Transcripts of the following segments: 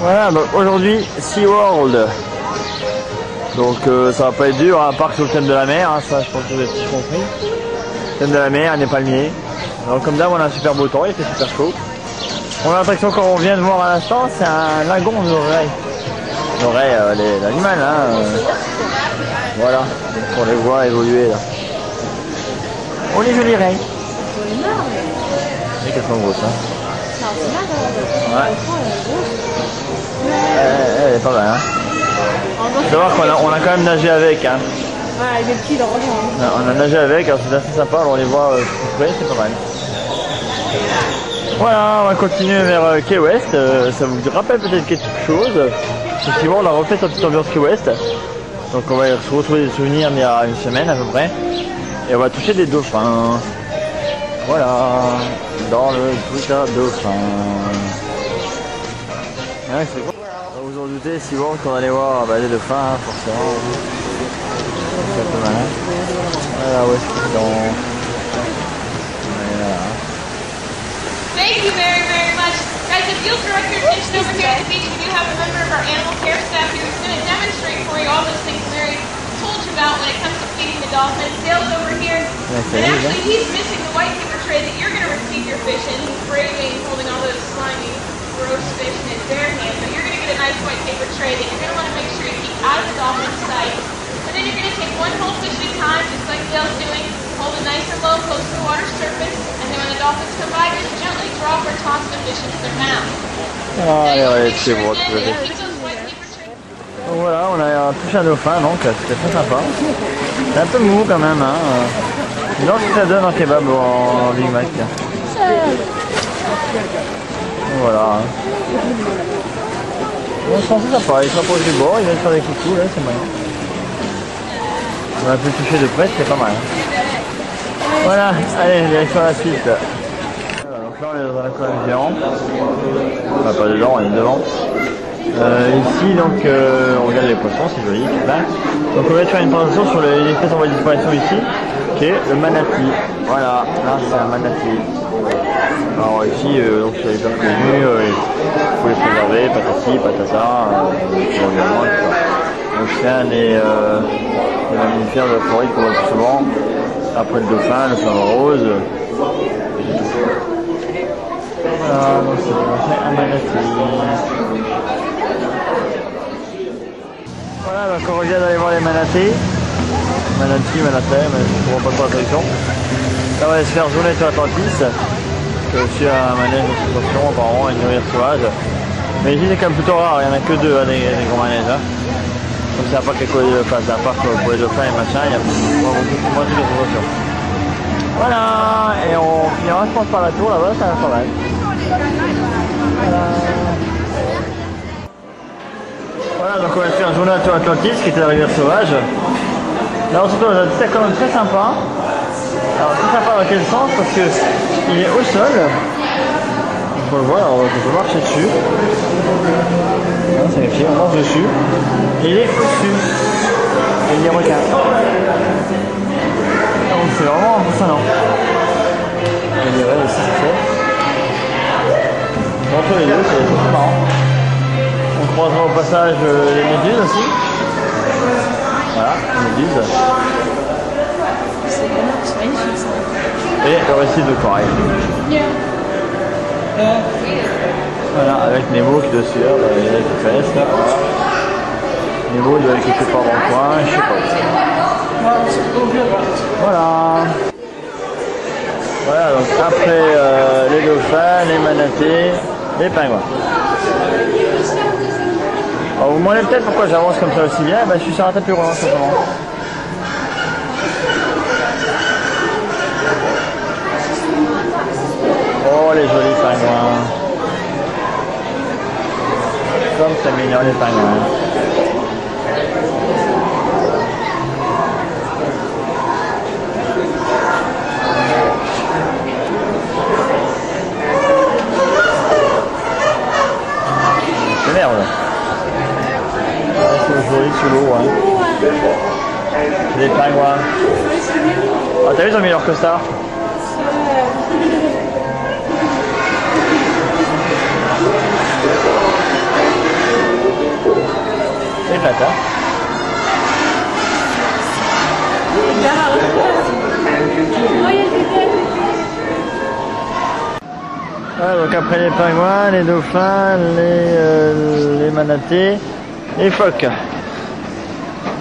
Voilà, donc aujourd'hui SeaWorld. Donc ça va pas être dur, un parc sur le thème de la mer, hein, ça je pense que vous avez tous compris. Thème de la mer, des palmiers. Donc comme d'hab on a un super beau temps, il fait super chaud. On a l'attraction qu'on vient de voir à l'instant, c'est un lagon d'oreilles. L'oreille, l'animal, hein. Voilà, donc on les voit évoluer là. On les jolis oreilles. Et qu'elles sont grosses, hein. Ouais. Elle est pas mal, hein. Il faut savoir qu'on a quand même nagé avec, hein. Ouais, avec des petits dans le On a nagé avec, alors c'est assez sympa, alors on les voit près, c'est pas mal. Voilà, on va continuer vers Key West, ça vous rappelle peut-être quelque chose. Effectivement, on a refait sa petite ambiance Key West. Donc on va se retrouver des souvenirs il y a une semaine à peu près. Et on va toucher des dauphins. Voilà, dans le truc à dauphins. Ouais, c'est bon. Vous en doutez, si bon qu'on allait voir des dauphins, hein, forcément. C'est un peu malin. Voilà, où est-ce qu'ils sont? Voilà. Thank you very, very much. Guys, if you'll direct your attention over here at the beach, we do have a member of our animal care staff who's going to demonstrate for you all those things Mary told you about when it comes to feeding the dolphins. Dale's over here. And actually, he's missing the white paper tray that you're going to receive your fish in. He's braving, holding all those slimy, gross fish in his bare hands. But you're going to get a nice white paper tray that you're going to want to make sure you keep out of the dolphin's sight. And then you're going to take one whole fish at a time, just like Dale's doing. Hold it nice and low, close to the water's surface. And then when the dolphins come by, just gently drop or toss the fish into their mouth. Allez, c'est bon, tu veux dire. Donc voilà, on a touché un dauphin, donc c'était très sympa. C'est un peu mou quand même, hein. Non, ce que ça donne en kebab ou en Big Mac. Voilà. On se sent sympa, il s'approche du bord, il vient faire des coucous, là, c'est moyen. On a pu toucher de près, c'est pas mal. Voilà, allez, direction la suite. Voilà, donc là on est dans un aquarium géant. Enfin pas dedans, on est devant. Ici donc on regarde les poissons, c'est joli, c'est plein. Donc on va faire une présentation sur l'espèce en voie de disparition ici, qui est le manatee. Voilà, là c'est un manatee. Alors ici, donc c'est les hommes connus, il faut les préserver, patati, patata, l'environnement, etc. Donc c'est un des mammifères de la Floride qu'on voit le plus souvent. Après le dauphin, le flamant rose. Voilà, donc c'est un manatee. Voilà, donc on revient d'aller voir les manatés. Manatee, je ne comprends pas trop la traduction. Là on va se faire journée sur Atlantis. C'est aussi un manège de suspension, apparemment, une rivière sauvage. Mais ici c'est quand même plutôt rare, il n'y en a que deux, hein, des grands manèges. Hein. Comme c'est un parc pour les dauphins et machin, il y a moins de suspension. Voilà, et on finira je pense par la tour là-bas, ça va pas mal. Voilà, donc on va faire un journée à Atlantis qui était la rivière sauvage. Là on se retrouve dans un petit aquarium très sympa. Alors très sympa dans quel sens? Parce que il est au sol. On peut le voir, on peut marcher dessus. C'est méfié, on marche dessus. Et il est au-dessus. Et il y a des requins. Donc c'est vraiment impressionnant. On dirait aussi c'est fait. Entre les deux, c'est marrant. On croisera au passage les méduses aussi. Voilà, les méduses. Et le récif de corail. Voilà, avec Nemo qui doit suivre les fesses là. Nemo doit aller quelque part dans le coin, je sais pas. Voilà. Voilà, donc après les dauphins, les manatés, les pingouins. Alors vous me demandez peut-être pourquoi j'avance comme ça aussi bien, je suis sur un tapis roulant simplement. Oh les jolis pingouins. Comme c'est mignon les pingouins. C'est merde. C'est joli sous l'eau. Hein. Des pingouins. Ah t'as vu ils ont mis leur costard? fait. Hein. Voilà, donc après les pingouins, les dauphins, les manatés, les phoques.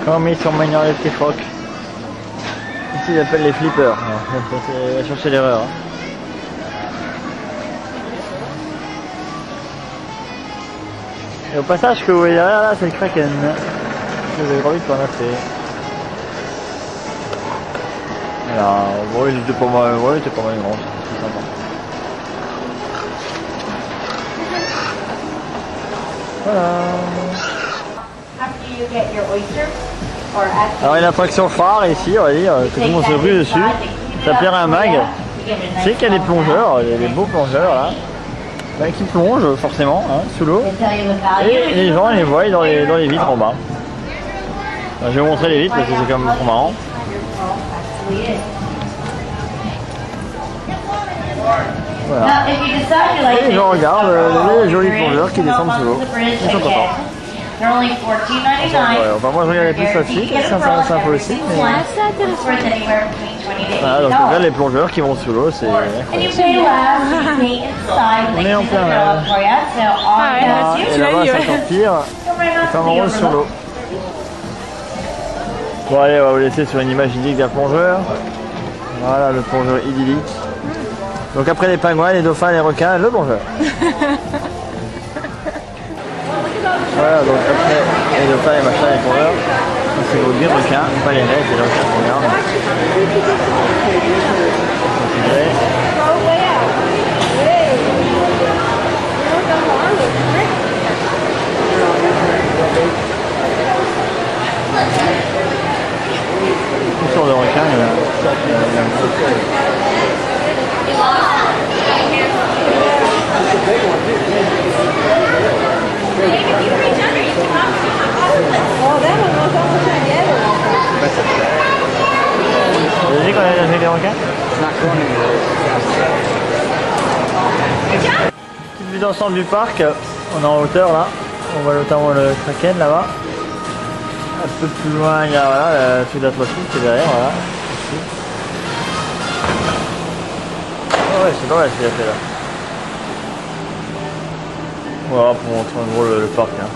Comme ils sont mignons les petits phoques. Ici ils appellent les flippers. C'est chercher l'erreur. Hein. Et au passage que vous voyez derrière là, c'est le kraken. Vous avez envie de ramasser. Alors, bon, il était pas mal grand, c'est sympa. Voilà. Alors, une attraction phare ici, on va dire, que tout le monde se rue dessus. Ça s'appelle un mag. C'est qu'il y a des plongeurs, il y a des beaux plongeurs là. Ben, qui plongent forcément hein, sous l'eau. Et les gens les voient dans les vitres en bas. Alors, je vais vous montrer les vitres parce que c'est quand même trop marrant. Voilà. Et je regarde les jolis plongeurs qui descendent sous l'eau. Ils sont contents. Enfin, moi je regardais plus là-dessus, c'est sympa aussi. Mais... Voilà, donc on regarde les plongeurs qui vont sous l'eau, c'est incroyable. On est en plein mer. Et là-bas ça s'empire, il fait un rose sur l'eau. Bon allez, on va vous laisser sur une image idyllique d'un plongeur. Voilà le plongeur idyllique. Donc après les pingouins, les dauphins, les requins, le plongeur. Voilà, donc après les dauphins, les machins, les plongeurs. C'est vos des requins, pas les raies, c'est les requins qu'on regarde. Toutes sortes de requins, il y en a. Vous avez dit qu'on allait chercher des requins? Petite vue d'ensemble du parc, on est en hauteur là, on voit notamment le kraken là-bas. Un peu plus loin il y a voilà, la suite d'Atlantique qui est derrière, voilà. Ici. Oh ouais, c'est pas mal ce qu'il a fait là. Voilà pour montrer en gros le parc. Hein.